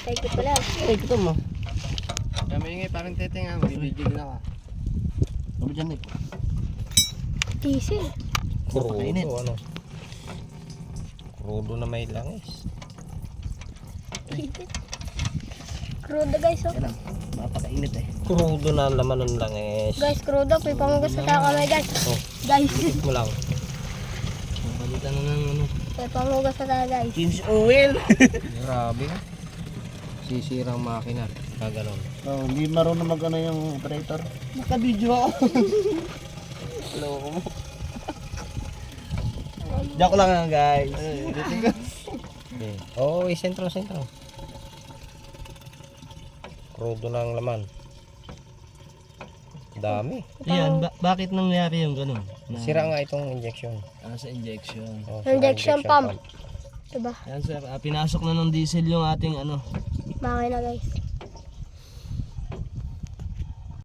Thank you pala. Ay, ito mo. Kami nga parang tete nga, magbibigil na ka. Ano dyan eh? Diesel. Krudo, ano? Krudo na may langis. Crudo guys, oh. Yan lang, mapakainit eh. Krudo na ang laman ng langis. Guys, crudo. Pipangugas sa kamay guys. Oh, Guys. ikit mo lang. Palitan na ng ano. Pipangugas sa tayo guys. Change oil. Grabe. Sisirang makina. Kaganon. Oh, hindi marunong mag-ano yung operator. Naka-video ako. Hello. Joke lang nga guys. Okay. Oh, sentro. Krudo na ang laman. Dami. Ayan, bakit nangyari yung ganun? Sira nga itong injection. Sa injection. Oh, sira Injection pump. Diba? Ayan sir, pinasok na ng diesel yung ating ano. Makina guys.